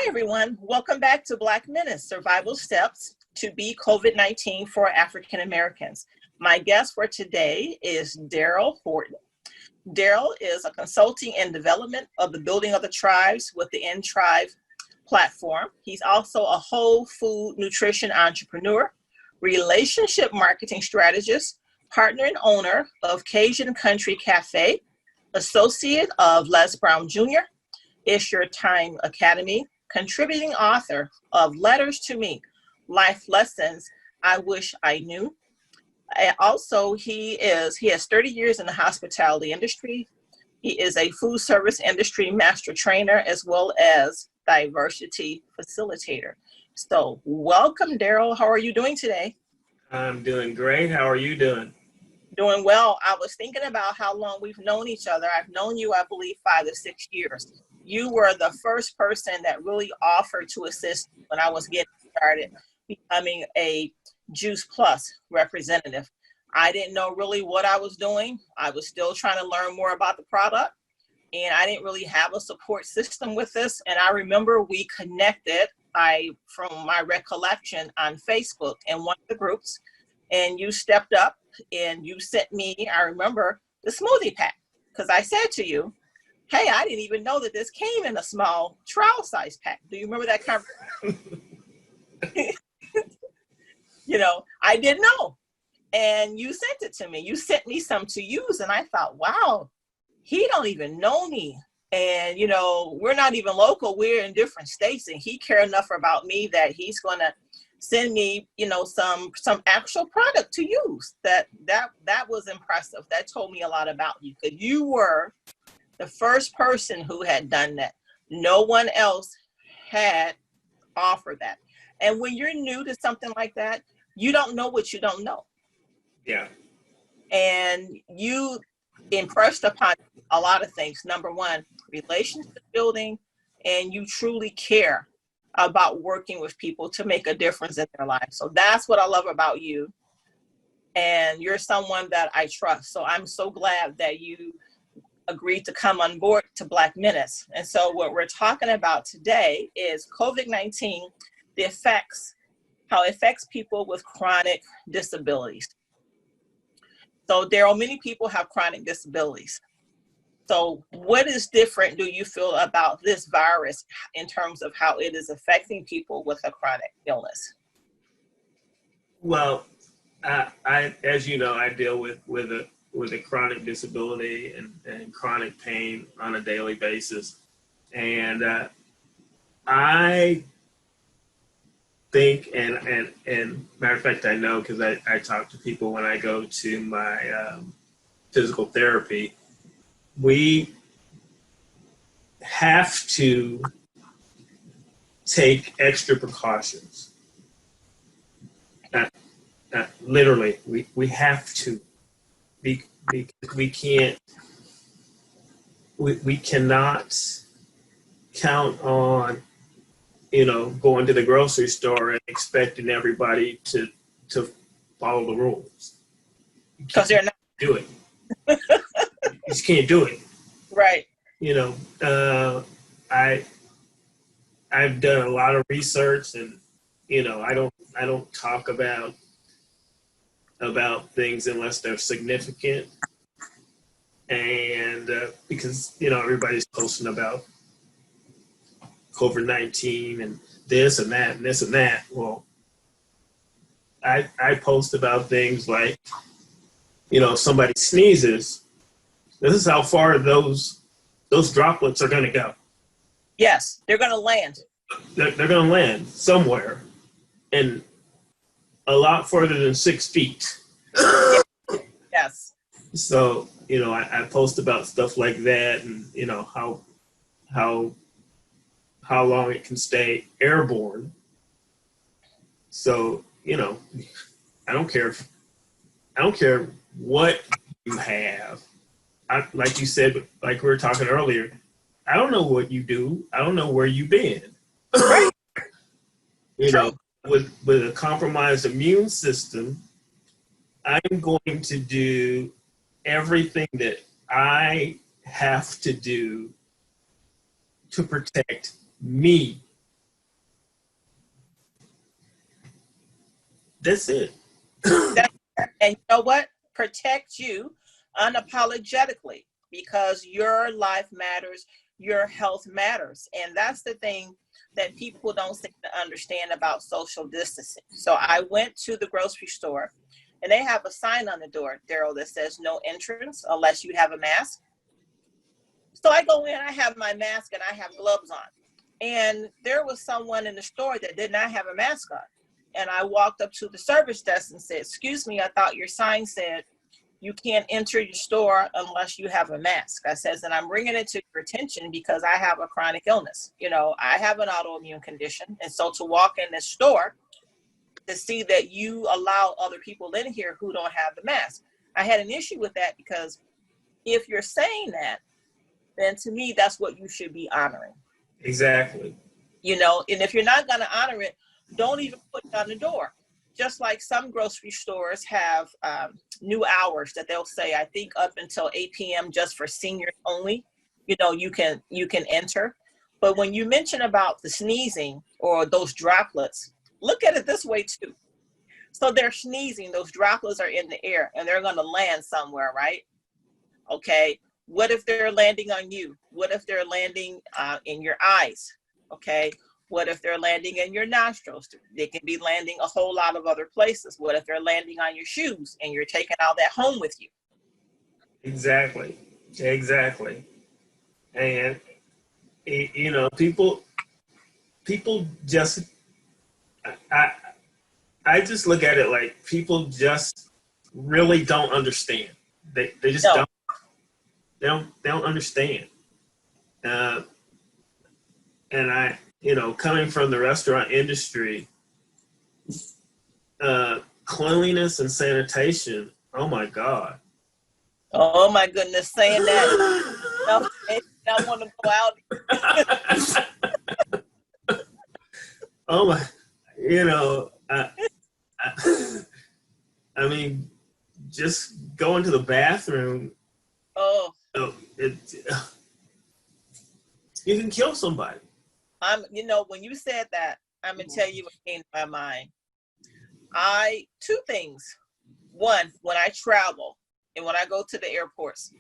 Hi, everyone. Welcome back to Black Menace, Survival Steps to Beat COVID-19 for African Americans. My guest for today is Darryl Horton. Darryl is a consulting and development of the building of the tribes with the N Tribe platform. He's also a whole food nutrition entrepreneur, relationship marketing strategist, partner and owner of Cajun Country Cafe, associate of Les Brown Jr., It's Your Time Academy, contributing author of Letters to Me, Life Lessons I Wish I Knew. And also, he has 30 years in the hospitality industry. He is a food service industry master trainer as well as diversity facilitator. So welcome, Darryl. How are you doing today? I'm doing great. How are you doing? Doing well. I was thinking about how long we've known each other. I've known you, I believe, 5 to 6 years. You were the first person that really offered to assist when I was getting started becoming a Juice Plus representative. I didn't know really what I was doing. I was still trying to learn more about the product, and I didn't really have a support system with this. And I remember we connected, from my recollection, on Facebook in one of the groups, and you stepped up and you sent me, I remember, the smoothie pack, because I said to you, hey, I didn't even know that this came in a small trial size pack. Do you remember that conversation? I didn't know. And you sent it to me. You sent me some to use. And I thought, wow, he don't even know me. And, we're not even local. We're in different states. And he cared enough about me that he's going to send me, some actual product to use. That was impressive. That told me a lot about you. Because you were the first person who had done that. No one else had offered that. And when you're new to something like that, you don't know what you don't know. Yeah. And you impressed upon a lot of things. Number one, relationship building, and you truly care about working with people to make a difference in their lives. So that's what I love about you. And you're someone that I trust. So I'm so glad that you agreed to come on board to Black Menace. And so what we're talking about today is COVID-19, how it affects people with chronic disabilities. So Darryl, many people have chronic disabilities. So what is different, do you feel, about this virus in terms of how it is affecting people with a chronic illness? Well, as you know, I deal with a chronic disability and chronic pain on a daily basis. And I think, and matter of fact, I know because I talk to people when I go to my physical therapy, we have to take extra precautions. Literally, we have to. We can't, we cannot count on, going to the grocery store and expecting everybody to follow the rules. Because they're not. Do it. You just can't do it. Right. I've done a lot of research, and I don't talk about things unless they're significant, and because everybody's posting about COVID-19 and this and that and this and that. Well, I post about things like, if somebody sneezes, this is how far those droplets are going to go. Yes, they're going to land. They're going to land somewhere, and a lot further than 6 feet. Yes. So, I post about stuff like that, and how long it can stay airborne. So, I don't care what you have. Like you said, like we were talking earlier, I don't know what you do. I don't know where you've been. Right. With a compromised immune system, I'm going to do everything that I have to do to protect me That's it. And you know what? Protect you unapologetically, because your life matters, your health matters. And that's the thing that people don't seem to understand about social distancing. So I went to the grocery store and they have a sign on the door, Darryl, that says no entrance unless you have a mask. So I go in, I have my mask and I have gloves on. And there was someone in the store that did not have a mask on. And I walked up to the service desk and said, "Excuse me, I thought your sign said you can't enter your store unless you have a mask." I says, "And I'm bringing it to your attention because I have a chronic illness. You know, I have an autoimmune condition. And so to walk in this store to see that you allow other people in here who don't have the mask." I had an issue with that because if you're saying that, then to me, that's what you should be honoring. Exactly. You know, and if you're not going to honor it, don't even put it on the door. Just like some grocery stores have new hours that they'll say, I think up until 8 p.m. just for seniors only, you know, you can enter. But when you mention about the sneezing or those droplets, look at it this way too. So they're sneezing, those droplets are in the air and they're going to land somewhere, right? Okay. What if they're landing on you? What if they're landing in your eyes? Okay. What if they're landing in your nostrils? They can be landing a whole lot of other places. What if they're landing on your shoes and you're taking all that home with you? Exactly. And you know, people just, I just look at it like people just really don't understand. They just No. don't understand. And I, you know, coming from the restaurant industry, cleanliness and sanitation, oh my God. Oh my goodness, saying that. No, I want to go out. Oh my, you know, I mean, just going to the bathroom, Oh, you can kill somebody. you know, when you said that, I'm gonna tell you what came to my mind. Two things. One, when I travel and when I go to the airports,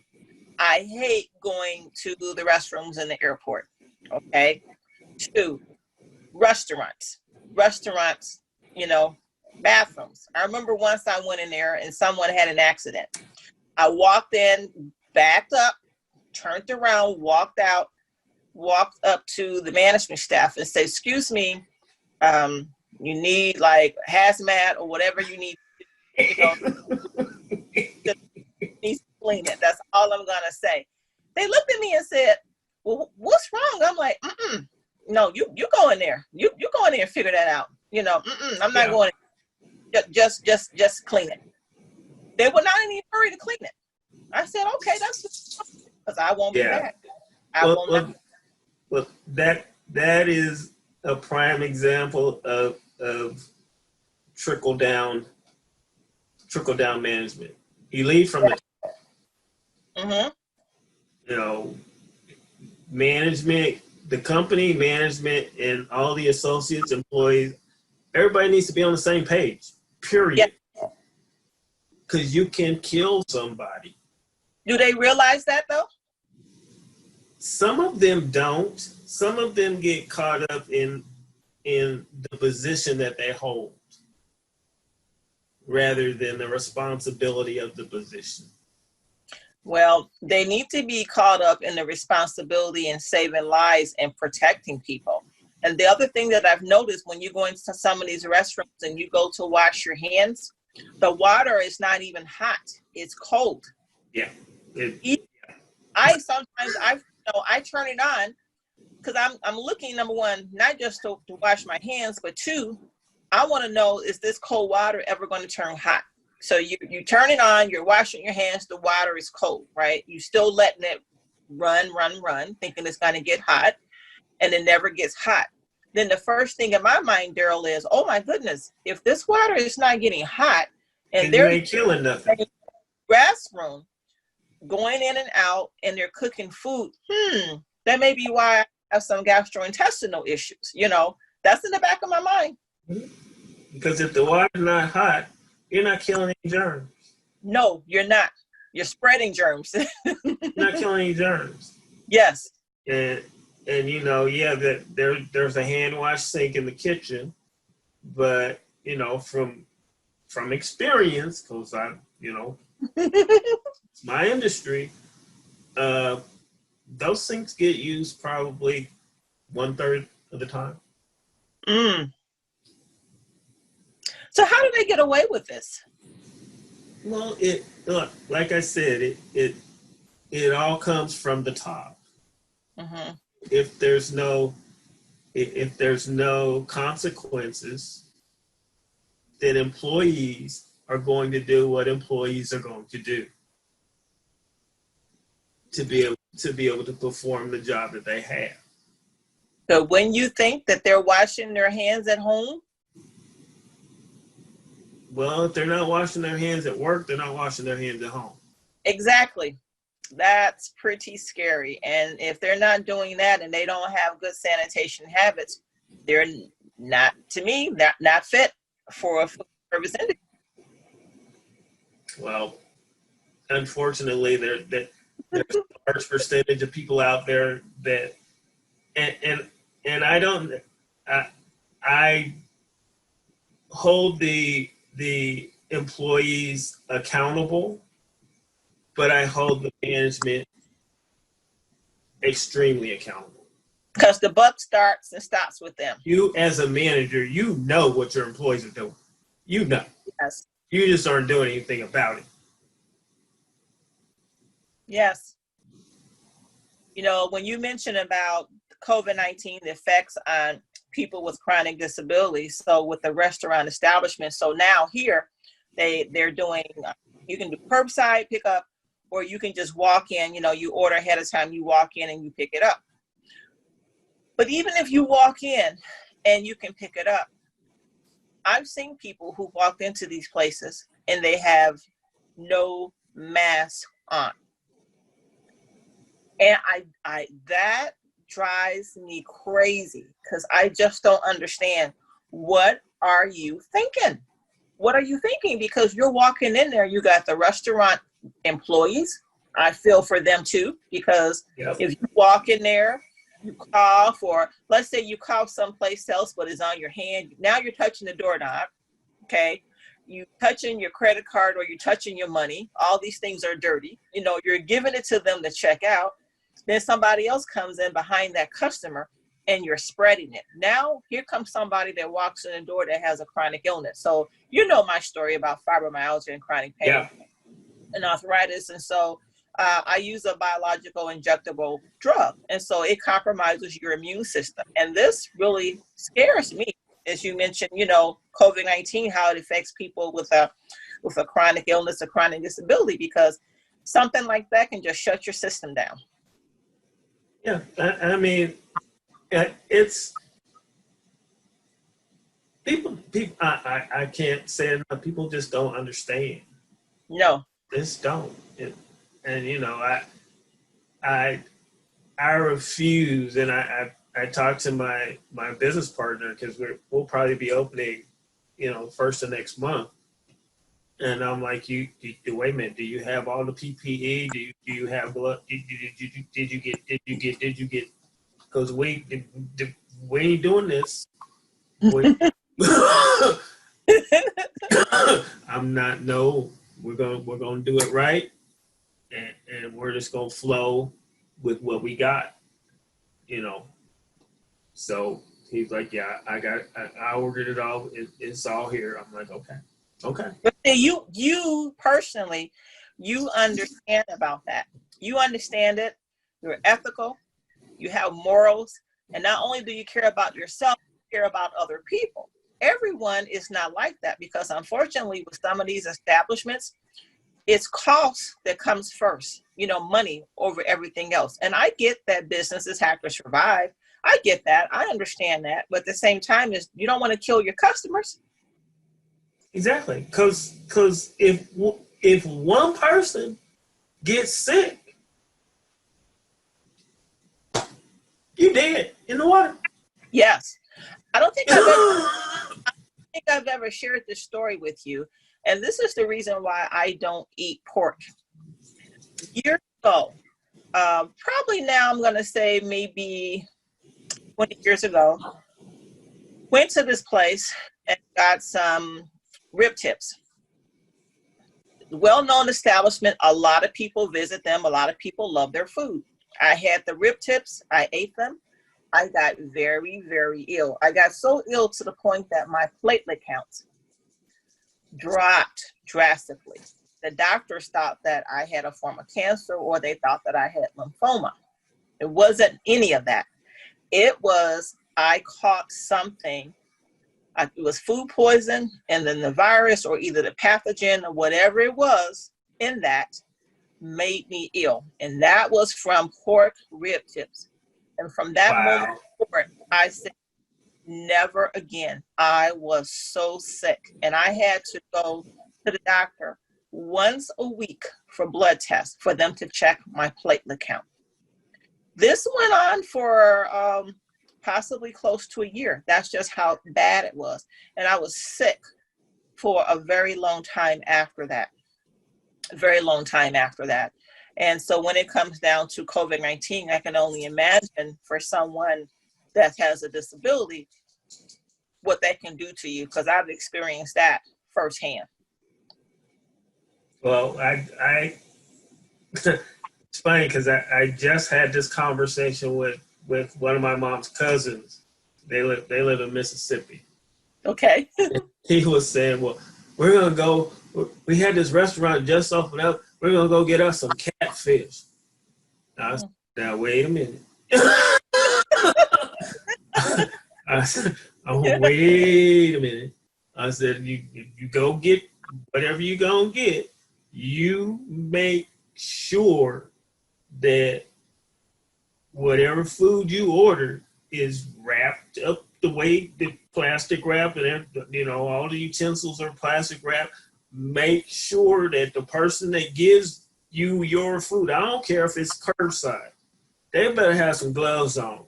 I hate going to the restrooms in the airport. Okay. Two, restaurants, you know, bathrooms. I remember once I went in there and someone had an accident. I walked in, backed up, turned around, walked out, walked up to the management staff and said, "Excuse me, you need like hazmat or whatever you need, you know, needs to clean it." That's all I'm gonna say. They looked at me and said, "Well, what's wrong?" I'm like, "No, you go in there. You go in there and figure that out. You know, I'm not going in. Just clean it." They were not in any hurry to clean it. I said, "Okay, that's because I won't be back. I won't." Well, that is a prime example of trickle down management. You lead from the you know, management, the company management, and all the associates, employees. Everybody needs to be on the same page. Period. Because you can kill somebody. Do they realize that though? Some of them don't. Some of them get caught up in the position that they hold rather than the responsibility of the position. Well, they need to be caught up in the responsibility in saving lives and protecting people. And the other thing that I've noticed when you go into some of these restaurants and you go to wash your hands, the water is not even hot. It's cold. Yeah. I sometimes I turn it on because I'm looking, number one, not just to wash my hands, but two, I want to know, is this cold water ever going to turn hot? So you turn it on, you're washing your hands, the water is cold, right? You still letting it run, thinking it's going to get hot, and it never gets hot. Then the first thing in my mind, Darryl, is, oh my goodness, if this water is not getting hot and they're ain't killing nothing. Restroom going in and out and they're cooking food, that may be why I have some gastrointestinal issues. You know, that's in the back of my mind. Because if the water's not hot, you're not killing any germs. No, you're not. You're spreading germs. You're not killing any germs. Yes. And yeah, that there's a hand wash sink in the kitchen, but from experience, because it's my industry, those sinks get used probably 1/3 of the time. So how do they get away with this? Well, like I said, it all comes from the top. Mm-hmm. If there's no consequences, then employees are going to do what employees are going to do to be able to perform the job that they have. So when you think that they're washing their hands at home? Well, if they're not washing their hands at work, they're not washing their hands at home. Exactly. That's pretty scary. And if they're not doing that and they don't have good sanitation habits, they're not, to me, not fit for a food service industry. Well, unfortunately, there's a large percentage of people out there that, and I hold the employees accountable, but I hold the management extremely accountable. Because the buck starts and stops with them. You, as a manager, you know what your employees are doing. You know. Yes. You just aren't doing anything about it. Yes. When you mention about COVID-19, the effects on people with chronic disabilities, so with the restaurant establishment, so now here, they're doing, you can do curbside pickup, or you can just walk in, you order ahead of time, you walk in and you pick it up. But even if you walk in and you can pick it up, I've seen people who walked into these places and they have no mask on. And I that drives me crazy, because I just don't understand. What are you thinking? What are you thinking? Because you're walking in there, you got the restaurant employees. I feel for them too, because if you walk in there, you cough, or let's say you cough someplace else, but it's on your hand. Now you're touching the doorknob, okay? You touching your credit card, or you're touching your money. All these things are dirty. You're giving it to them to check out. Then somebody else comes in behind that customer and you're spreading it. Now, here comes somebody that walks in the door that has a chronic illness. So, my story about fibromyalgia and chronic pain and arthritis. And so I use a biological injectable drug. And so it compromises your immune system. And this really scares me, as you mentioned, COVID-19, how it affects people with a chronic illness, a chronic disability, because something like that can just shut your system down. Yeah, I mean, it's people. I can't say it enough. People just don't understand. No, just don't. I refuse, and I talked to my business partner, because we'll probably be opening, first of next month. And I'm like, you wait a minute. Do you have all the PPE? Do you have blood? Did you get? Because we ain't doing this. I'm not. No, we're gonna do it right, and we're just gonna flow with what we got. So he's like, yeah, I ordered it all. It's all here. I'm like, okay. But you personally, you understand about that. You understand it. You're ethical. You have morals. And not only do you care about yourself, you care about other people. Everyone is not like that, because unfortunately with some of these establishments, it's cost that comes first, money over everything else. And I get that businesses have to survive. I get that. I understand that. But at the same time, is you don't want to kill your customers. Exactly, because if one person gets sick, you dead in the water. Yes, I don't think think I've ever shared this story with you. And this is the reason why I don't eat pork. Years ago, probably now I'm going to say maybe 20 years ago, went to this place and got some rib tips. Well-known establishment. A lot of people visit them. A lot of people love their food. I had the rib tips. I ate them. I got very, very ill. I got so ill to the point that my platelet counts dropped drastically. The doctors thought that I had a form of cancer, or they thought that I had lymphoma. It wasn't any of that. It was, I caught something. It was food poison, and then the virus or either the pathogen or whatever it was in that made me ill. And that was from pork rib tips. And from that moment forward, I said, never again. I was so sick, and I had to go to the doctor once a week for blood tests for them to check my platelet count. This went on for possibly close to a year. That's just how bad it was. And I was sick for a very long time after that. A very long time after that. And so when it comes down to COVID-19, I can only imagine for someone that has a disability, what that can do to you, because I've experienced that firsthand. Well, I it's funny because I just had this conversation with one of my mom's cousins. They live in Mississippi. Okay. He was saying, well, we're going to go, we had this restaurant just opened up. We're going to go get us some catfish. Now wait a minute. I said, wait a minute. I said, you go get whatever you going to get. You make sure that whatever food you order is wrapped up the way the plastic wrap and all the utensils are plastic wrap. Make sure that the person that gives you your food, I don't care if it's curbside, they better have some gloves on.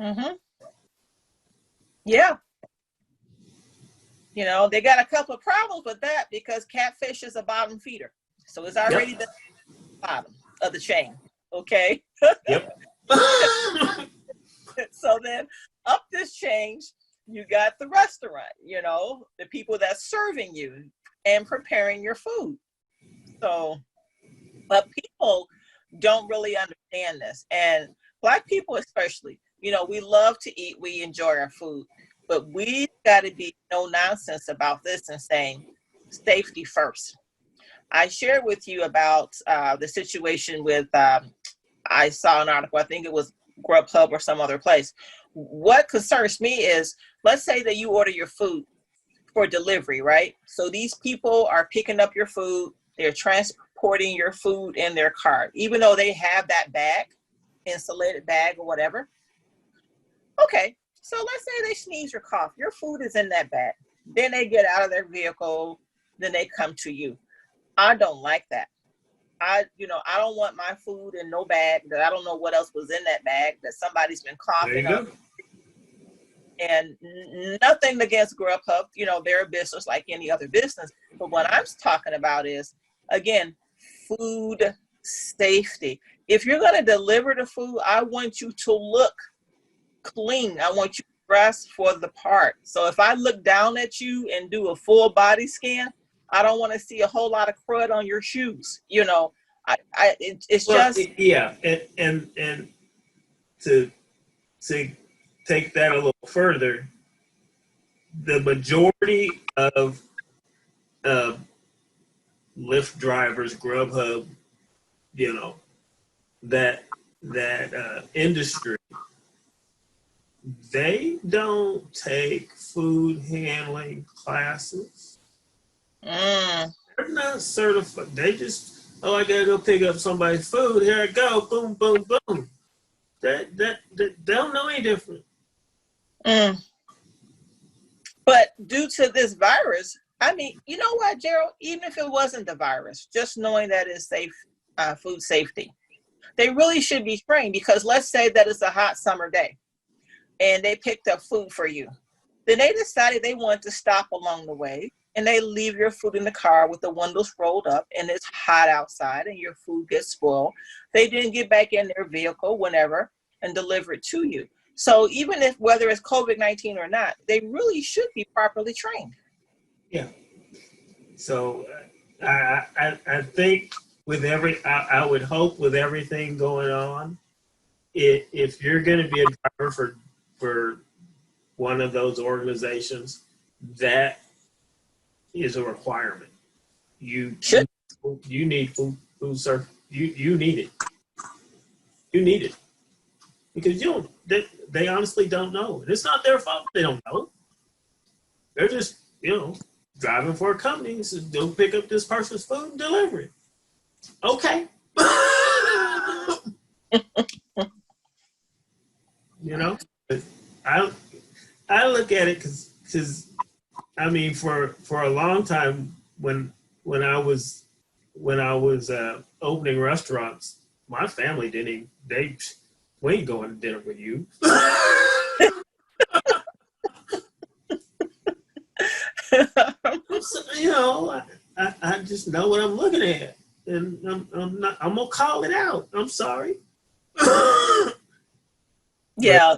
Mm-hmm. Yeah. They got a couple of problems with that because catfish is a bottom feeder. So it's already the bottom of the chain. Okay. Yep. So then up this chain, you got the restaurant, the people that's serving you and preparing your food. So, but people don't really understand this. And Black people especially, we love to eat, we enjoy our food, but we got to be no nonsense about this and saying safety first. I shared with you about the situation with, I saw an article, I think it was Grubhub or some other place. What concerns me is, let's say that you order your food for delivery, right? So these people are picking up your food, they're transporting your food in their car, even though they have that bag, insulated bag or whatever. Okay, so let's say they sneeze or cough, your food is in that bag. Then they get out of their vehicle, then they come to you. I don't like that. I don't want my food in no bag that I don't know what else was in that bag that somebody's been coughing up. And nothing against Grubhub, they're a business like any other business. But what I'm talking about is, again, food safety. If you're going to deliver the food, I want you to look clean. I want you dressed for the part. So if I look down at you and do a full body scan, I don't want to see a whole lot of crud on your shoes. It's just and to take that a little further, the majority of Lyft drivers, Grubhub, that industry, they don't take food handling classes. They're not certified. They just, I gotta go pick up somebody's food. Here I go. Boom, boom, boom. They don't know any different. But due to this virus, I mean, you know what, Gerald? Even if it wasn't the virus, just knowing that it's safe, food safety, they really should be trained, because let's say that it's a hot summer day and they picked up food for you. Then they decided they wanted to stop along the way, and they leave your food in the car with the windows rolled up, and it's hot outside and your food gets spoiled. They didn't get back in their vehicle whenever and deliver it to you. So even if, whether it's COVID-19 or not, they really should be properly trained. Yeah. So I think with I would hope with everything going on, if you're going to be a driver for one of those organizations, that is a requirement. You need food service. You need it. You need it because they honestly don't know. And it's not their fault. They don't know. They're just driving for a company. So go pick up this person's food and deliver it. Okay. But I look at it because I mean for a long time when I was opening restaurants, my family we ain't going to dinner with you. I just know what I'm looking at, and I'm gonna call it out. I'm sorry. Yeah,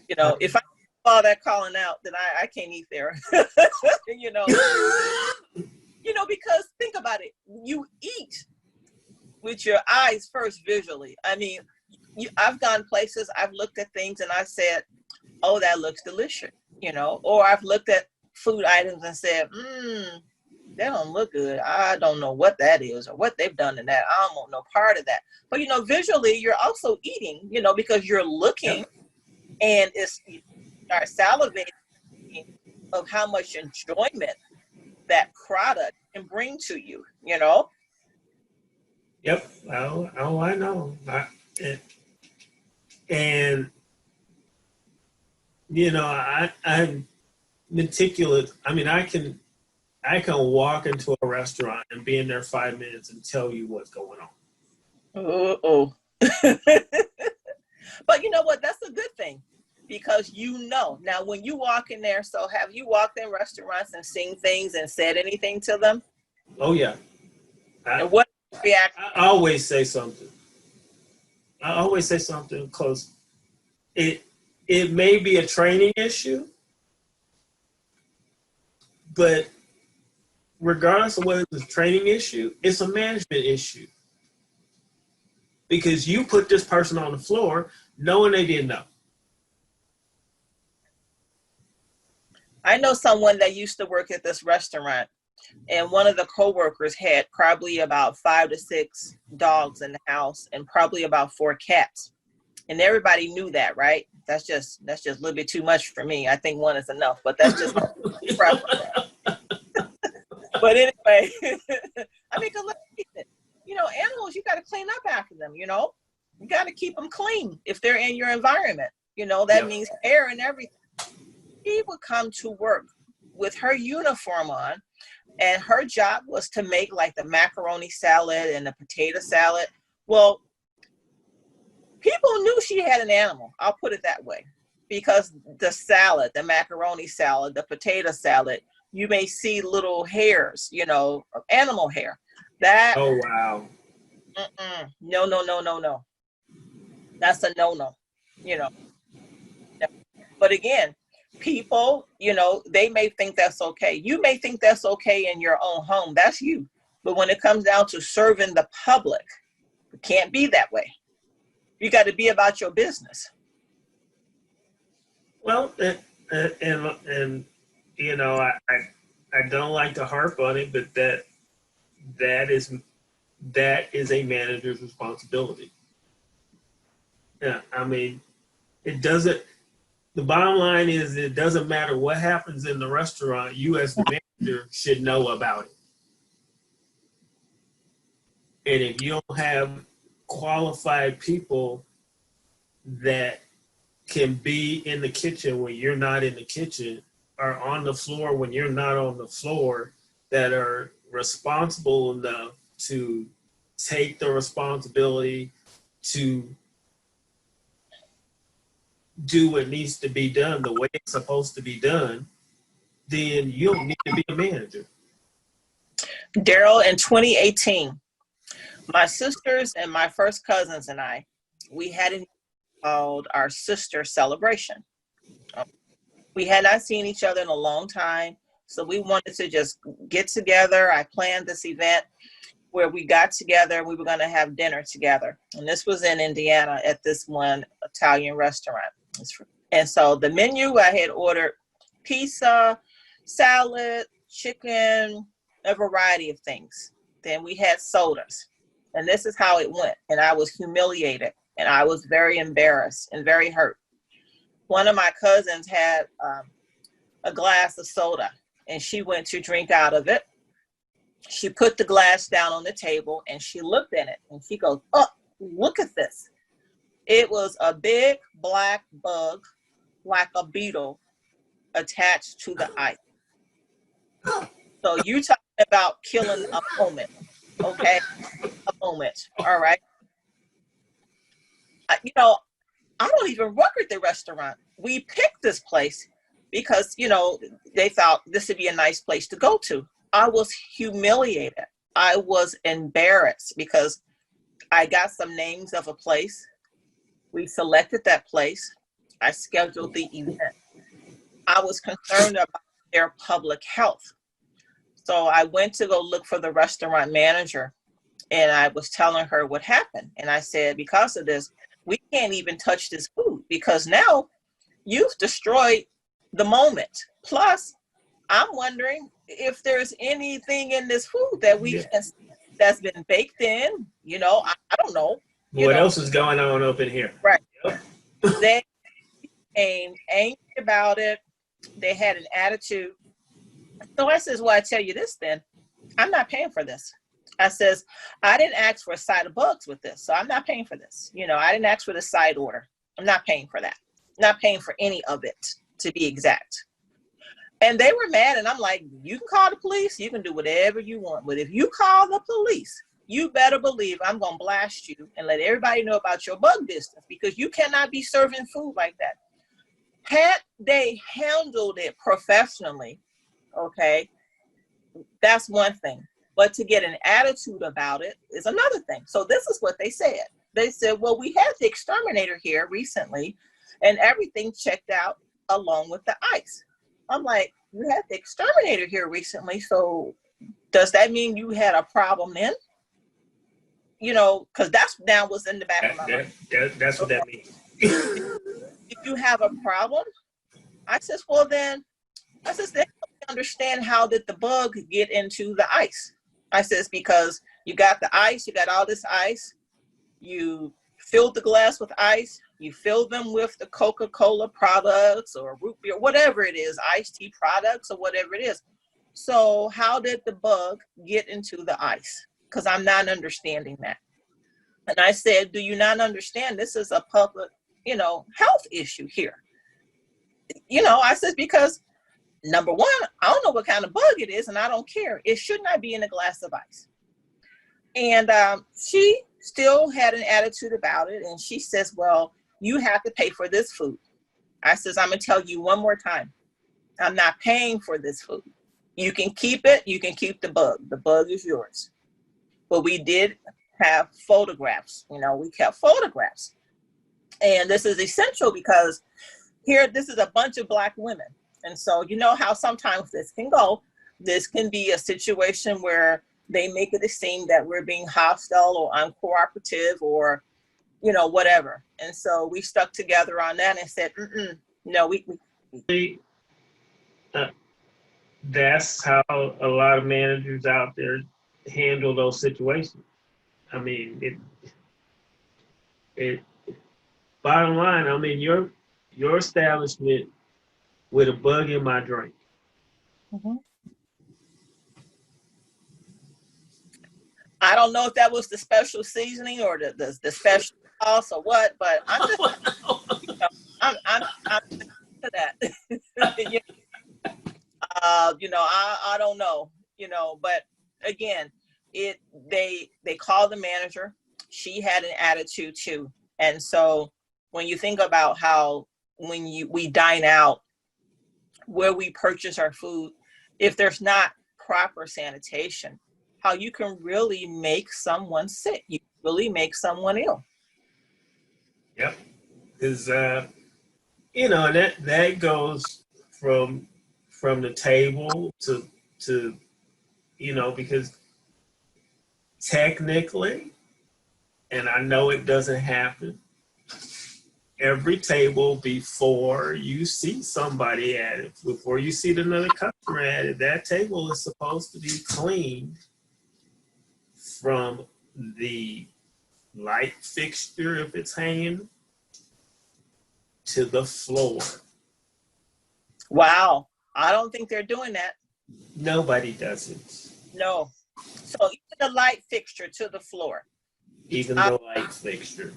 if I saw that calling out, then I can't eat there. Because think about it, you eat with your eyes first visually. I mean, I've gone places, I've looked at things and I said, oh, that looks delicious, or I've looked at food items and said, that don't look good. I don't know what that is or what they've done in that. I don't want no part of that. But, visually, you're also eating, because you're looking and you start salivating of how much enjoyment that product can bring to you, Yep. Oh, I know. I'm meticulous. I mean, I can walk into a restaurant and be in there 5 minutes and tell you what's going on. Oh. But you know what? That's a good thing because now when you walk in there, so have you walked in restaurants and seen things and said anything to them? Oh, yeah. And what reaction? I always say something. Because it may be a training issue, but regardless of whether it's a training issue, it's a management issue. Because you put this person on the floor knowing they didn't know. I know someone that used to work at this restaurant, and one of the coworkers had probably about 5 to 6 dogs in the house and probably about 4 cats. And everybody knew that, right? That's just a little bit too much for me. I think 1 is enough, but that's just my preference. But anyway, I mean, 'cause let's face it, animals, you got to clean up after them, you got to keep them clean if they're in your environment. That means air and everything. She would come to work with her uniform on, and her job was to make like the macaroni salad and the potato salad. Well, people knew she had an animal. I'll put it that way, because the salad, the macaroni salad, the potato salad, you may see little hairs, of animal hair. That. Oh, wow. No. That's a no. But again, people, they may think that's okay. You may think that's okay in your own home. That's you. But when it comes down to serving the public, it can't be that way. You got to be about your business. Well, and I don't like to harp on it, but that is a manager's responsibility. Yeah, I mean, the bottom line is it doesn't matter what happens in the restaurant, you as the manager should know about it. And if you don't have qualified people that can be in the kitchen when you're not in the kitchen, or on the floor when you're not on the floor, that are responsible enough to take the responsibility to do what needs to be done the way it's supposed to be done, then you don't need to be a manager. Darryl, in 2018, my sisters and my first cousins and I, we had an called our sister celebration. We had not seen each other in a long time, so we wanted to just get together. I planned this event where we got together. We were going to have dinner together, and this was in Indiana at this one Italian restaurant. And so the menu, I had ordered pizza, salad, chicken, a variety of things. Then we had sodas, and this is how it went. And I was humiliated, and I was very embarrassed and very hurt. One of my cousins had a glass of soda, and she went to drink out of it. She put the glass down on the table, and she looked at it, and she goes, "Oh, look at this." It was a big black bug, like a beetle, attached to the ice. So you talking about killing a moment, okay? A moment, all right? You know, I don't even work at the restaurant. We picked this place because, you know, they thought this would be a nice place to go to. I was humiliated. I was embarrassed because I got some names of a place. We selected that place. I scheduled the event. I was concerned about their public health. So I went to go look for the restaurant manager, and I was telling her what happened. And I said, because of this, we can't even touch this food because now you've destroyed the moment. Plus, I'm wondering if there's anything in this food that we can, that's been baked in. You know, I don't know. What else is going on up in here? Right. Yep. They became angry about it. They had an attitude. So I says, well, I tell you this then, I'm not paying for this. I says, I didn't ask for a side of bugs with this, so I'm not paying for this. You know, I didn't ask for the side order. I'm not paying for that. I'm not paying for any of it, to be exact. And they were mad, and I'm like, you can call the police, you can do whatever you want. But if you call the police, you better believe I'm going to blast you and let everybody know about your bug business, because you cannot be serving food like that. Had they handled it professionally, okay, that's one thing. But to get an attitude about it is another thing. So this is what they said. They said, well, we had the exterminator here recently, and everything checked out along with the ice. I'm like, you had the exterminator here recently, so does that mean you had a problem then? You know, because that's now was in the back of my mind. That's what that means. If you have a problem, I says, well then, I says, they don't understand how did the bug get into the ice. I says, because you got the ice, you got all this ice, you filled the glass with ice, you fill them with the Coca-Cola products or root beer, whatever it is, iced tea products or whatever it is. So how did the bug get into the ice? Because I'm not understanding that. And I said, do you not understand this is a public, you know, health issue here? You know, I said, because number one, I don't know what kind of bug it is, and I don't care. It should not be in a glass of ice. And she still had an attitude about it, and she says, well, you have to pay for this food. I says, I'm going to tell you one more time. I'm not paying for this food. You can keep it. You can keep the bug. The bug is yours. But we did have photographs. You know, we kept photographs. And this is essential because here, this is a bunch of Black women. And so, you know how sometimes this can go. This can be a situation where they make it seem that we're being hostile or uncooperative or, you know, whatever. And so we stuck together on that and said, no, we That's how a lot of managers out there handle those situations. I mean, it bottom line, I mean, your establishment with a bug in my drink. Mm-hmm. I don't know if that was the special seasoning or the special sauce or what, but I'm just, you know, I'm to that. You know, I don't know, you know, but again, they called the manager. She had an attitude too. And so when you think about how when we dine out where we purchase our food, if there's not proper sanitation, how you can really make someone sick. You really make someone ill. Yep. Is you know, that goes from the table to you know, because technically, and I know it doesn't happen every table, before you see somebody at it, before you see another customer at it, that table is supposed to be cleaned from the light fixture, if it's hanging, to the floor. Wow. I don't think they're doing that. Nobody does it. No. So even the light fixture to the floor. Even the light fixture.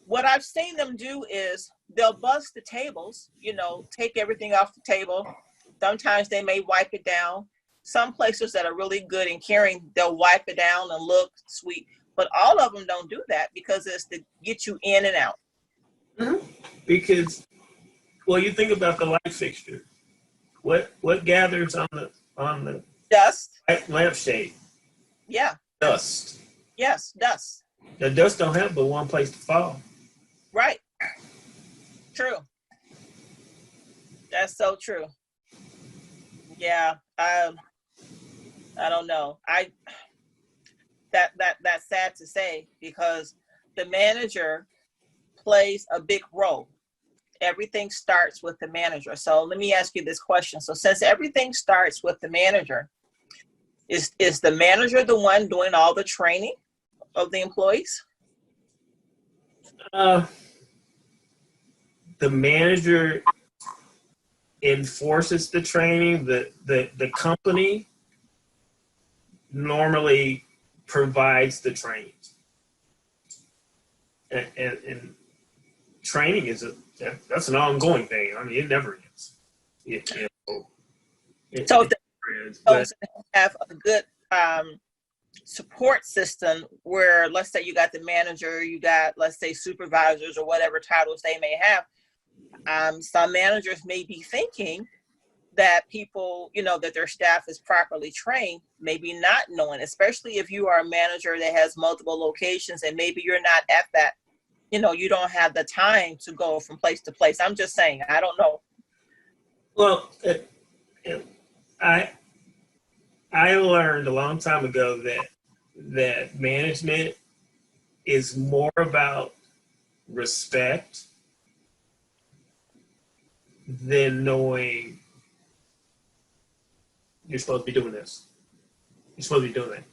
What I've seen them do is they'll bust the tables, you know, take everything off the table. Sometimes they may wipe it down. Some places that are really good in caring, they'll wipe it down and look sweet. But all of them don't do that because it's to get you in and out. Mm-hmm. Because, well, you think about the light fixture. What gathers on the Dust. lampshade? Yeah. Dust. Yes, dust. The dust don't have but one place to fall. Right. True. That's so true. Yeah. I don't know. That's sad to say because the manager plays a big role. Everything starts with the manager. So let me ask you this question. So since everything starts with the manager, is the manager the one doing all the training of the employees? The manager enforces the training. The company normally provides the training. And training that's an ongoing thing. I mean, it never ends. So if the have a good support system where, let's say you got the manager, you got, let's say, supervisors or whatever titles they may have, some managers may be thinking that people, you know, that their staff is properly trained, maybe not knowing, especially if you are a manager that has multiple locations and maybe you're not at that, you know, you don't have the time to go from place to place. I'm just saying, I don't know. Well, I learned a long time ago that management is more about respect than knowing you're supposed to be doing this. You're supposed to be doing that.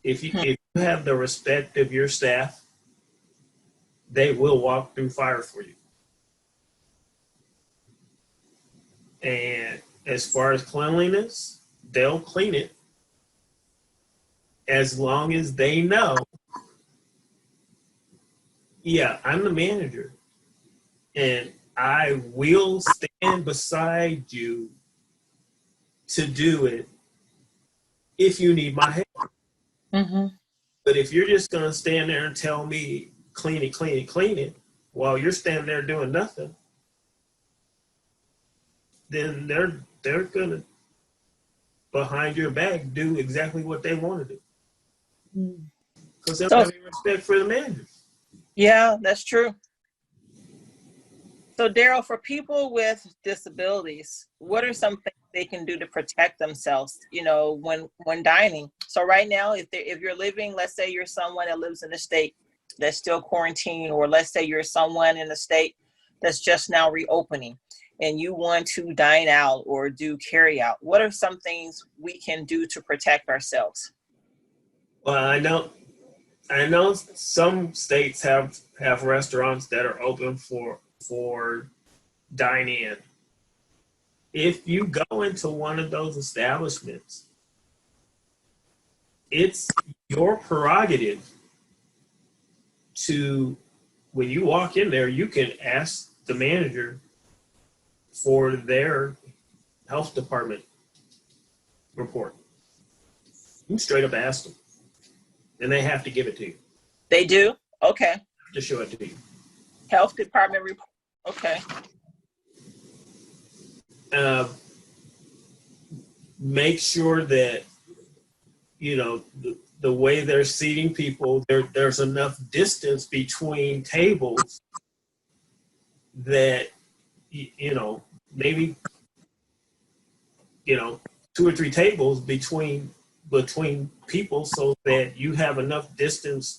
If you have the respect of your staff, they will walk through fire for you. And as far as cleanliness, they'll clean it as long as they know, yeah, I'm the manager and I will stand beside you to do it if you need my help. Mm-hmm. But if you're just going to stand there and tell me, clean it, while you're standing there doing nothing, then they're going to, behind your back, do exactly what they want to do. Because they don't have any respect for the manager. Yeah, that's true. So Darryl, for people with disabilities, what are some things they can do to protect themselves, you know, when dining? So right now, if you're living, let's say you're someone that lives in a state that's still quarantined, or let's say you're someone in a state that's just now reopening and you want to dine out or do carry out, what are some things we can do to protect ourselves? Well, I know some states have restaurants that are open for dine in. If you go into one of those establishments, it's your prerogative to, when you walk in there, you can ask the manager for their health department report. You can straight up ask them, and they have to give it to you. They do? Okay. To show it to you. Health department report. Okay. uh, make sure that, you know, the way they're seating people, there's enough distance between tables that, you know, maybe, you know, 2 or 3 tables between people, so that you have enough distance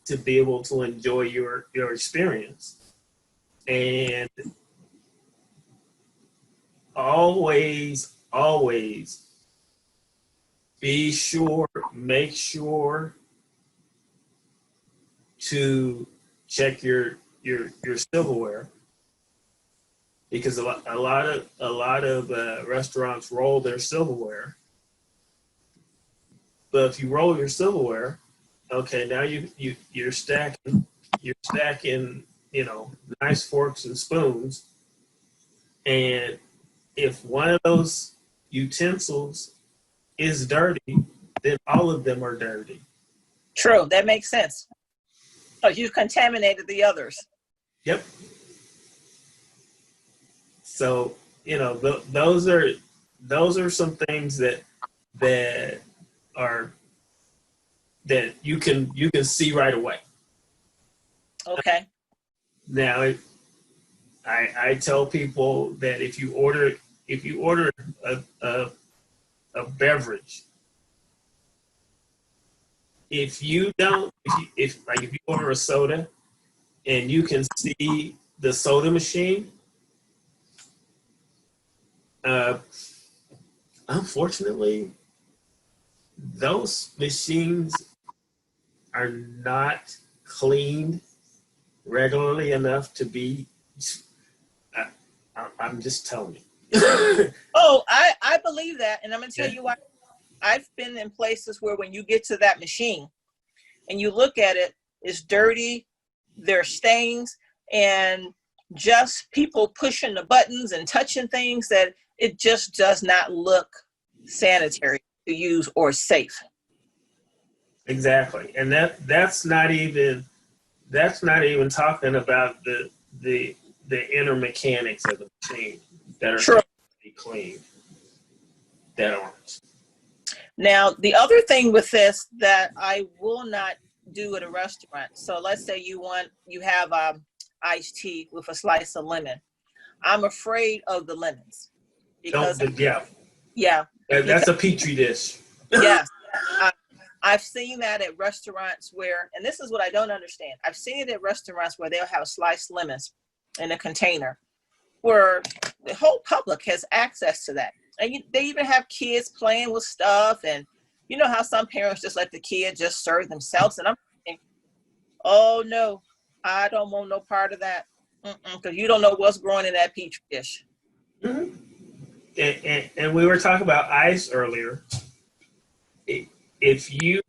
to be able to enjoy your experience. And always make sure to check your silverware, because a lot of restaurants roll their silverware. But if you roll your silverware, okay, now you're stacking, you know, nice forks and spoons, and if one of those utensils is dirty, then all of them are dirty. True, that makes sense. Oh, you've contaminated the others. Yep. So, you know, those are some things that are that you can see right away. Okay. Now, I tell people that if you order a beverage, if you order a soda and you can see the soda machine, unfortunately, those machines are not cleaned regularly enough to be. I'm just telling you. Oh, I believe that, and I'm gonna tell you why. I've been in places where when you get to that machine and you look at it, it's dirty, there's stains, and just people pushing the buttons and touching things that it just does not look sanitary to use or safe. Exactly, and that's not even talking about the inner mechanics of the machine that are True. clean, that aren't. Now, the other thing with this that I will not do at a restaurant. So let's say you have iced tea with a slice of lemon. I'm afraid of the lemons because yeah, That's a petri dish. yes, I've seen that at restaurants where, and this is what I don't understand. I've seen it at restaurants where they'll have sliced lemons in a container, where the whole public has access to that. And they even have kids playing with stuff. And you know how some parents just let the kid just serve themselves. And I'm thinking, oh no, I don't want no part of that. Because you don't know what's growing in that petri dish. Mm-hmm. And we were talking about ice earlier. If you,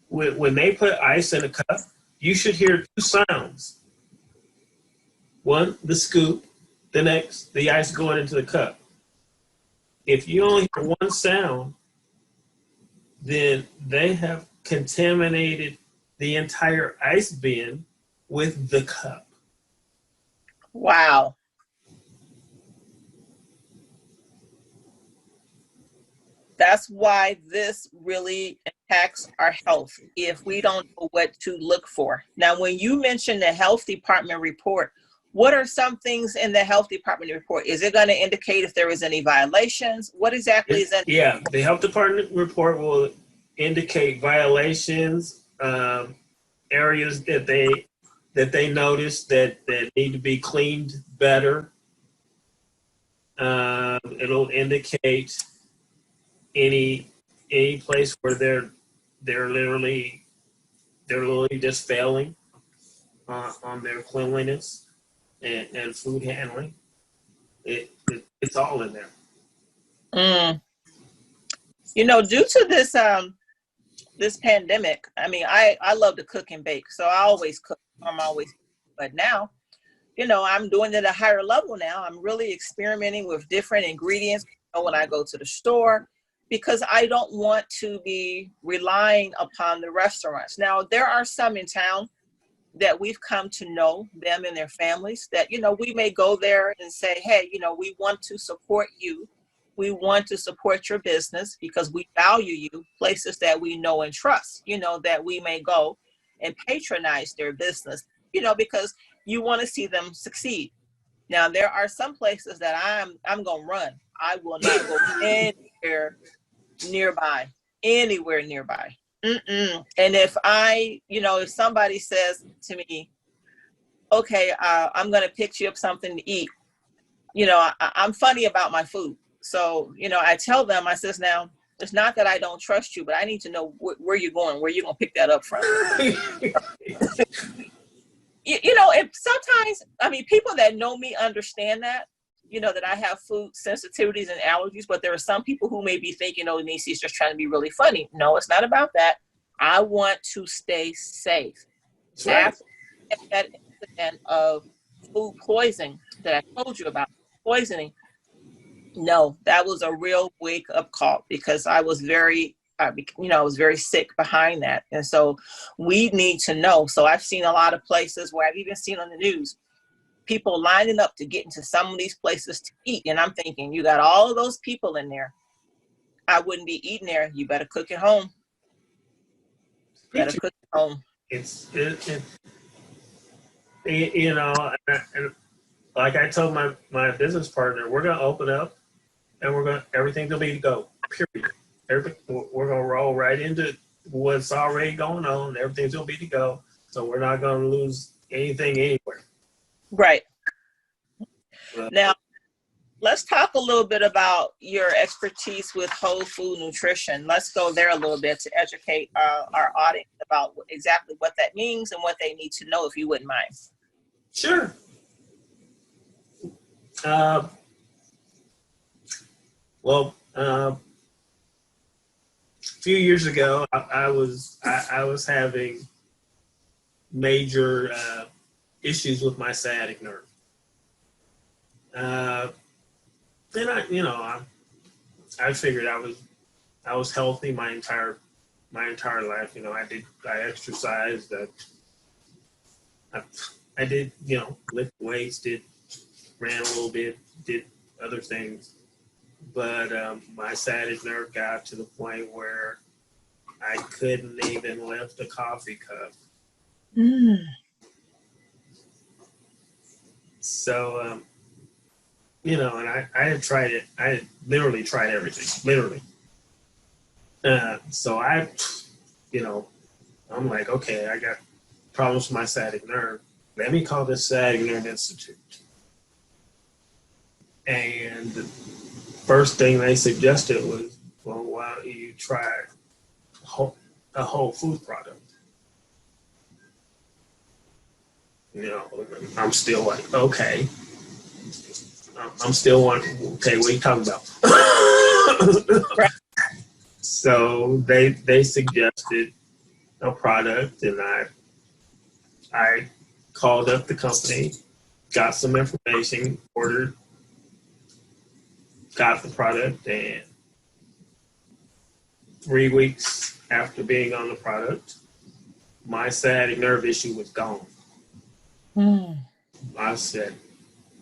when they put ice in a cup, you should hear 2 sounds. One, the scoop. The next, the ice going into the cup. If you only hear 1 sound, then they have contaminated the entire ice bin with the cup. Wow. That's why this really impacts our health if we don't know what to look for. Now, when you mentioned the health department report, what are some things in the health department report? Is it going to indicate if there is any violations? What exactly is that? Yeah, the health department report will indicate violations, areas that they notice that need to be cleaned better. It'll indicate any place where they're literally just failing on their cleanliness and food handling. It's all in there. You know, due to this pandemic, I mean, I love to cook and bake, so I always cook. But now, you know, I'm doing it at a higher level now. I'm really experimenting with different ingredients when I go to the store, because I don't want to be relying upon the restaurants. Now, there are some in town that we've come to know them and their families, that, you know, we may go there and say, hey, you know, we want to support you. We want to support your business because we value you, places that we know and trust, you know, that we may go and patronize their business, you know, because you want to see them succeed. Now, there are some places that I'm going to run. I will not go anywhere nearby, anywhere nearby. Mm-mm. And if if somebody says to me, okay, I'm going to pick you up something to eat, you know, I'm funny about my food. So, you know, I tell them, I says, now, it's not that I don't trust you, but I need to know where you're going, where you're going to pick that up from. You know, and sometimes, I mean, people that know me understand that, you know, that I have food sensitivities and allergies, but there are some people who may be thinking, oh, Nisi's just trying to be really funny. No, it's not about that. I want to stay safe. That's right. After that incident of food poisoning that I told you about, poisoning, no, that was a real wake up call because I was very, I was very sick behind that. And so we need to know. So I've seen a lot of places where I've even seen on the news, people lining up to get into some of these places to eat. And I'm thinking, you got all of those people in there. I wouldn't be eating there. You better cook at home. Better cook at home. You know, and like I told my business partner, we're going to open up and everything's going to be to go, period. We're going to roll right into what's already going on. Everything's going to be to go. So we're not going to lose anything anywhere. Right. Now, let's talk a little bit about your expertise with whole food nutrition. Let's go there a little bit to educate our audience about exactly what that means and what they need to know, if you wouldn't mind. Sure. A few years ago, I was having major issues with my sciatic nerve. Then I figured I was healthy my entire life. You know, I exercised. I did, you know, lift weights, ran a little bit, did other things. But my sciatic nerve got to the point where I couldn't even lift a coffee cup. So, you know, and I had tried it. I had literally tried everything, literally. So you know, I'm like, okay, I got problems with my sciatic nerve. Let me call this Sciatic Nerve Institute. And the first thing they suggested was, well, why don't you try a whole food product? You know, I'm still like, okay. I'm still wondering, okay, what are you talking about? So they suggested a product, and I called up the company, got some information, ordered, got the product, and 3 weeks after being on the product, my sciatic nerve issue was gone. I said,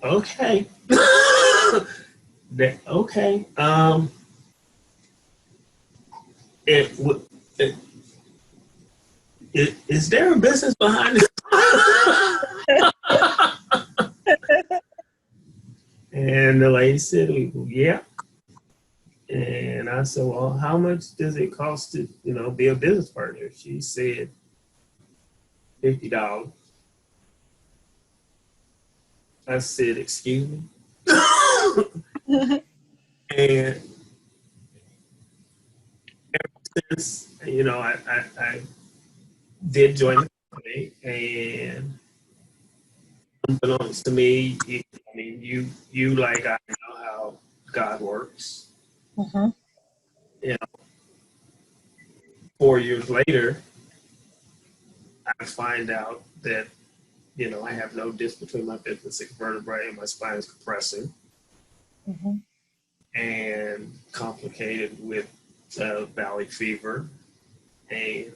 okay. Okay. Is there a business behind it? And the lady said, yeah. And I said, well, how much does it cost to, you know, be a business partner? She said, $50. I said, excuse me? And ever since, you know, I did join the company, and unbeknownst to me, I mean, you like I know how God works. Mm-hmm. You know, 4 years later, I find out that, you know, I have no disc between my fifth and sixth vertebrae, and my spine is compressing, and complicated with valley fever. And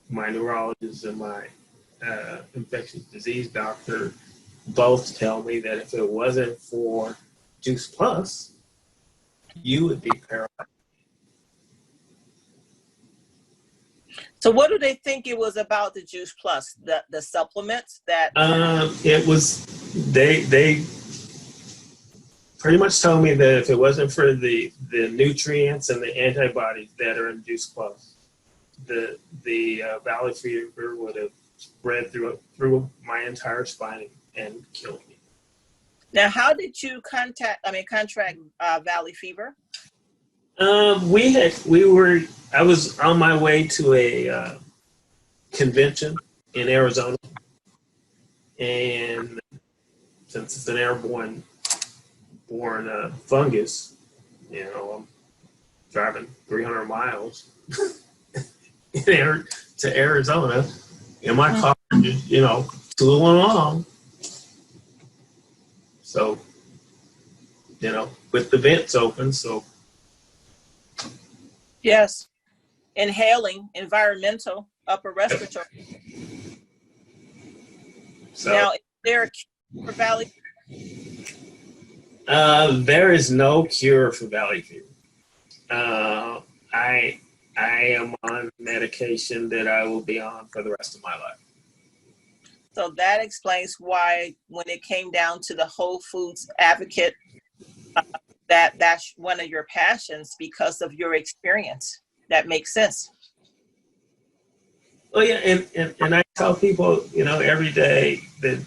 my neurologist and my infectious disease doctor both tell me that if it wasn't for Juice Plus, you would be paralyzed. So what do they think it was about the Juice Plus, the supplements that? It was, they pretty much told me that if it wasn't for the nutrients and the antibodies that are in Juice Plus, the valley fever would have spread through my entire spine and killed me. Now, how did you contract valley fever? I was on my way to a convention in Arizona, and since it's an airborne fungus, I'm driving 300 miles to Arizona in my car, just, tooling along. So, with the vents open, so. Yes, inhaling environmental upper respiratory. So, now, is there a cure for valley fever? There is no cure for valley fever. I am on medication that I will be on for the rest of my life. So that explains why, when it came down to the Whole Foods advocate, that's one of your passions because of your experience. That makes sense. Well, yeah, and I tell people, every day that,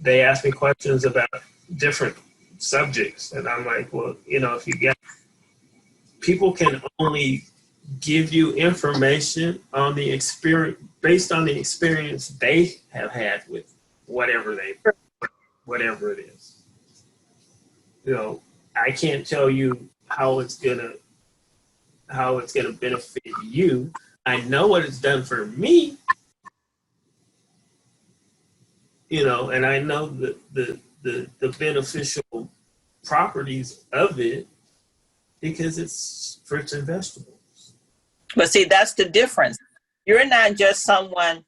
they ask me questions about different subjects, and I'm like, well, if you get, people can only give you information on the experience, based on the experience they have had with whatever it is. I can't tell you how it's gonna benefit you. I know what it's done for me, and I know the beneficial properties of it because it's fruits and vegetables. But see, that's the difference. You're not just someone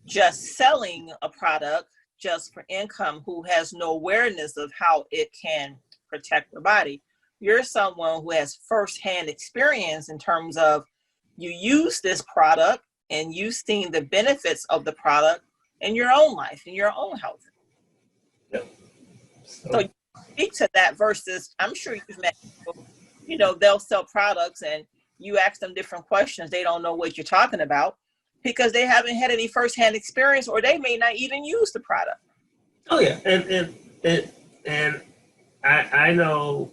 just selling a product just for income who has no awareness of how it can protect the body. You're someone who has firsthand experience in terms of you use this product and you've seen the benefits of the product in your own life, in your own health. Yep. So you speak to that versus, I'm sure you've met people, they'll sell products and you ask them different questions. They don't know what you're talking about because they haven't had any firsthand experience, or they may not even use the product. Oh yeah, and I know,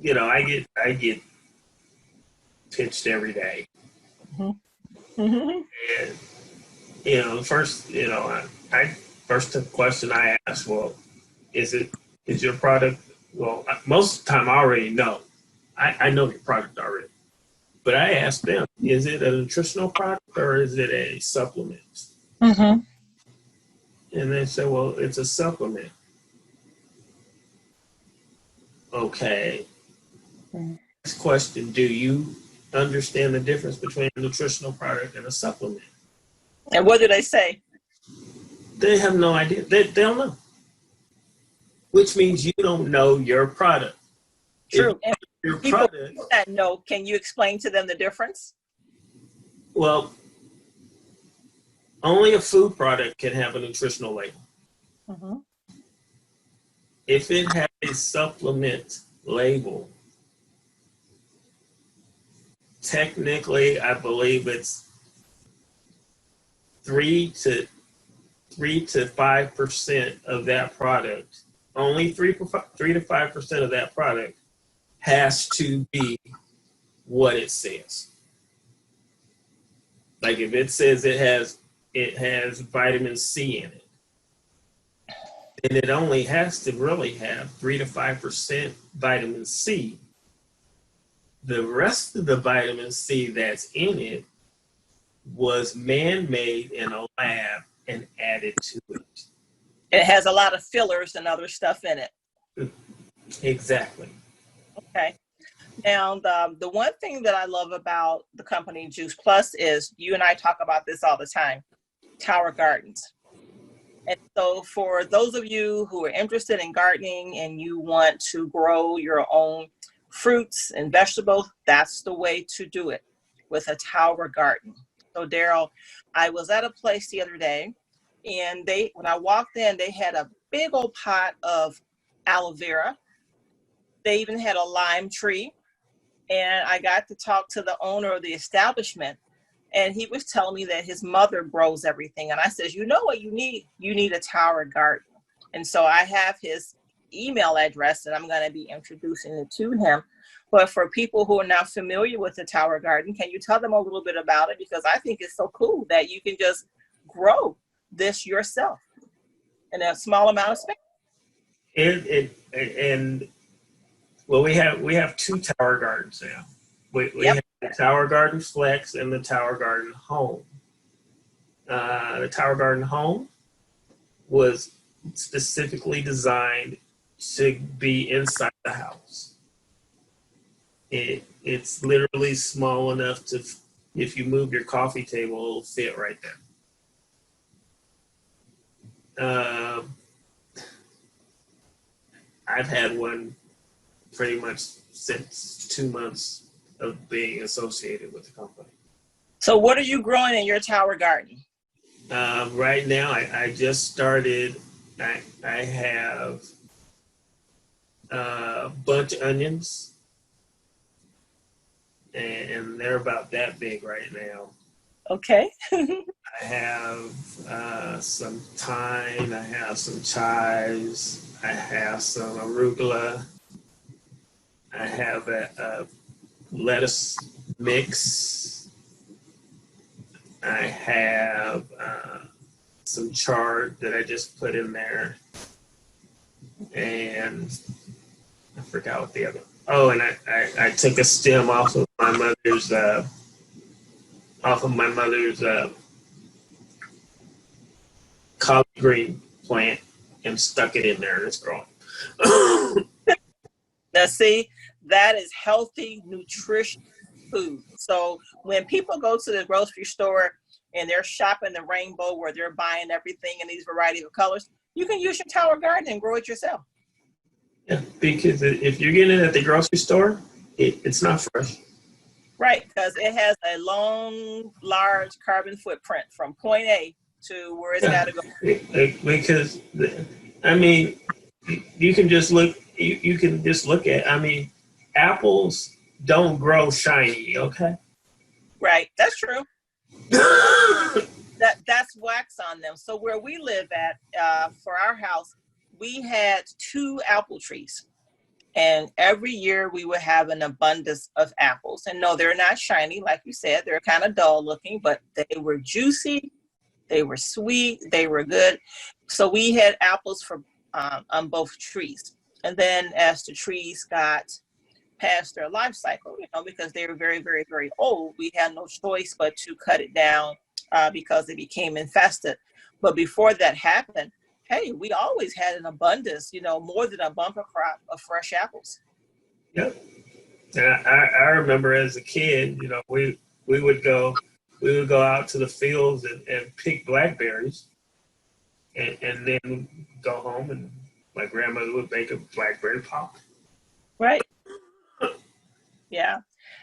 I get pitched every day. Mm-hmm. Mm-hmm. And first question I ask, well, is your product, well, most of the time I already know. I know your product already. But I ask them, is it a nutritional product or is it a supplement? Mm-hmm. And they say, well, it's a supplement. Okay. Mm-hmm. Next question, do you understand the difference between a nutritional product and a supplement? And what do they say? They have no idea. They don't know. Which means you don't know your product. True. And your people product, that know, can you explain to them the difference? Well, only a food product can have a nutritional label. Mm-hmm. If it has a supplement label, technically, I believe it's 3 to 5% of that product. Only 3 to 5% of that product has to be what it says. Like if it says it has vitamin C in it, then it only has to really have 3 to 5% vitamin C. The rest of the vitamin C that's in it was man-made in a lab and added to it. It has a lot of fillers and other stuff in it. Exactly. Okay. Now, the one thing that I love about the company Juice Plus is you and I talk about this all the time, tower gardens. And so for those of you who are interested in gardening and you want to grow your own fruits and vegetables, that's the way to do it, with a tower garden. So Darryl, I was at a place the other day and when I walked in, they had a big old pot of aloe vera. They even had a lime tree. And I got to talk to the owner of the establishment, and he was telling me that his mother grows everything. And I said, you know what you need? You need a tower garden. And so I have his email address, and I'm going to be introducing it to him. But for people who are not familiar with the tower garden, can you tell them a little bit about it? Because I think it's so cool that you can just grow this yourself in a small amount of space. Well, we have two tower gardens now. We Yep. have the Tower Garden Flex and the Tower Garden Home. The Tower Garden Home was specifically designed to be inside the house. It's literally small enough to, if you move your coffee table, it'll fit right there. I've had one pretty much since 2 months of being associated with the company. So what are you growing in your tower garden? Right now, I just started. I have a bunch of onions, and they're about that big right now. Okay. I have some thyme. I have some chives. I have some arugula. I have a lettuce mix. I have some chard that I just put in there. And I forgot what the other. Oh, and I took a stem off of my mother's collard green plant and stuck it in there, and it's growing. Now, see, that is healthy, nutritious food. So when people go to the grocery store and they're shopping the rainbow where they're buying everything in these variety of colors, you can use your tower garden and grow it yourself. Yeah, because if you're getting it at the grocery store, it's not fresh. Right, because it has a long, large carbon footprint from point A to where it's got to go. Because, I mean, you can just look. You can just look at. I mean, apples don't grow shiny. Okay. Right, that's true. That's wax on them. So where we live at, for our house, we had 2 apple trees. And every year we would have an abundance of apples. And no, they're not shiny, like you said. They're kind of dull looking, but they were juicy. They were sweet. They were good. So we had apples on both trees. And then as the trees got past their life cycle, because they were very, very, very old, we had no choice but to cut it down because it became infested. But before that happened, hey, we always had an abundance, more than a bumper crop of fresh apples. Yep. And I remember as a kid, we would go out to the fields and pick blackberries, and then go home, and my grandmother would make a blackberry pop. Right. Yeah.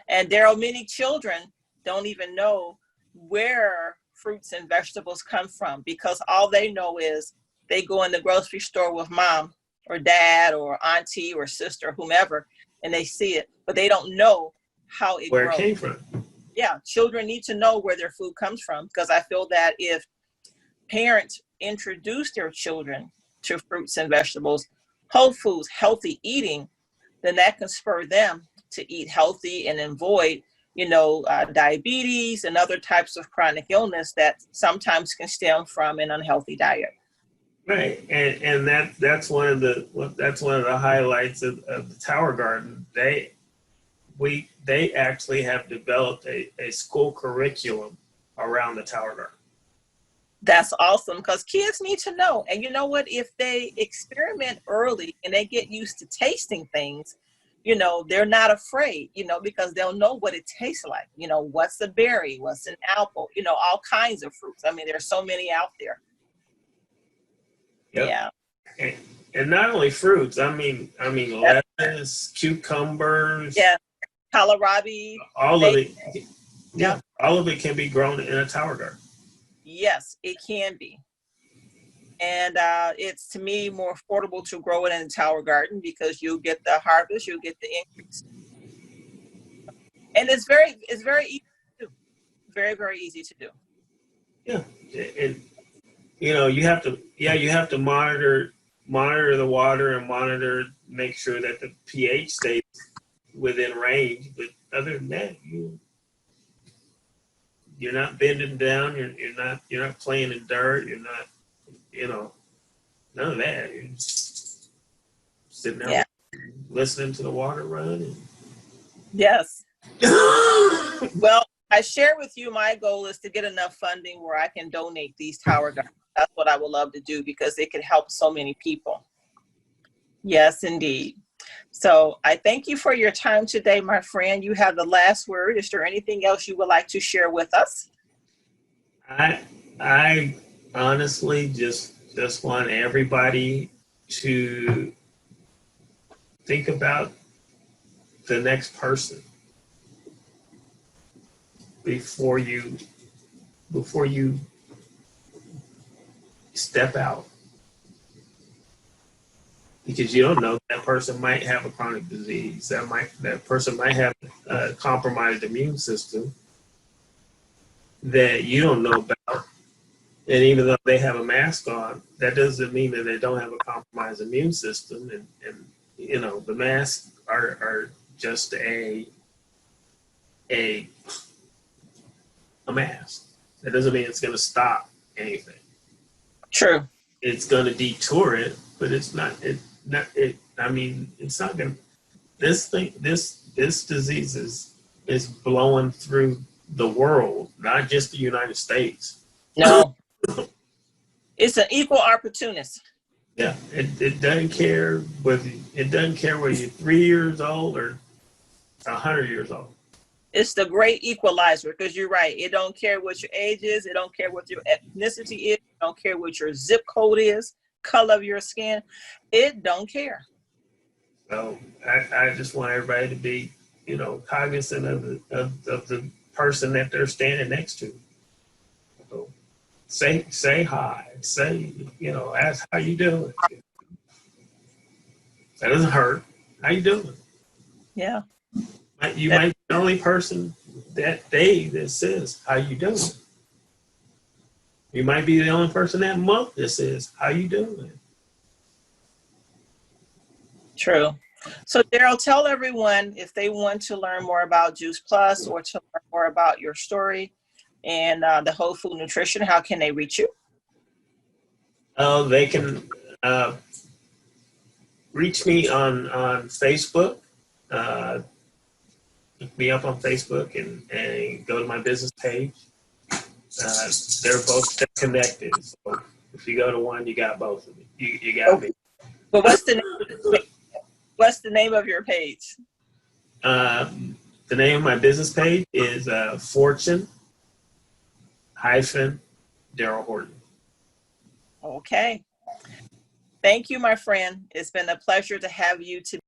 And Darryl, many children don't even know where fruits and vegetables come from, because all they know is they go in the grocery store with mom or dad or auntie or sister, whomever, and they see it, but they don't know how it Where grows. it came from. Yeah, children need to know where their food comes from, because I feel that if parents introduce their children to fruits and vegetables, whole foods, healthy eating, then that can spur them to eat healthy and avoid, diabetes and other types of chronic illness that sometimes can stem from an unhealthy diet. Right, and that's one of the highlights of the Tower Garden. They actually have developed a school curriculum around the Tower Garden. That's awesome, because kids need to know. And you know what? If they experiment early and they get used to tasting things, they're not afraid, because they'll know what it tastes like. What's a berry, what's an apple, all kinds of fruits. I mean, there's so many out there. Yep. Yeah. And not only fruits, I mean lettuce, cucumbers. Yeah. Kohlrabi. All of it. Yeah. All of it can be grown in a tower garden. Yes, it can be. And it's, to me, more affordable to grow it in a tower garden because you'll get the harvest, you'll get the increase. And it's very easy to do. Very, very easy to do. Yeah. And you have to monitor the water and make sure that the pH stays within range. But other than that, you're not bending down, you're not playing in dirt, you're not, none of that. You're just sitting there listening to the water run. And... Yes. Well, I share with you, my goal is to get enough funding where I can donate these tower gardens. That's what I would love to do because it could help so many people. Yes, indeed. So I thank you for your time today, my friend. You have the last word. Is there anything else you would like to share with us? I honestly just want everybody to think about the next person before you step out, because you don't know, that person might have a chronic disease, that person might have a compromised immune system that you don't know about. And even though they have a mask on, that doesn't mean that they don't have a compromised immune system. And the masks are just a mask. That doesn't mean it's going to stop anything. True. It's going to detour it, but it's not. I mean, it's not going to. This disease is blowing through the world, not just the United States. No. It's an equal opportunist. Yeah, it doesn't care whether you're 3 years old or 100 years old. It's the great equalizer, because you're right. It don't care what your age is. It don't care what your ethnicity is. It don't care what your zip code is, color of your skin. It don't care. So I just want everybody to be, cognizant of the person that they're standing next to. So say hi. Say, ask how you doing. That doesn't hurt. How you doing? Yeah. You might be the only person that day that says, how you doing? You might be the only person that month that says, how you doing? True. So Darryl, tell everyone, if they want to learn more about Juice Plus or to learn more about your story and the whole food nutrition, how can they reach you? They can reach me on Facebook. Look me up on Facebook and go to my business page. They're both connected. So if you go to one, you got both of them. You got me. But what's the name of your page? The name of my business page is Fortune Darryl Horton. Okay. Thank you, my friend. It's been a pleasure to have you today.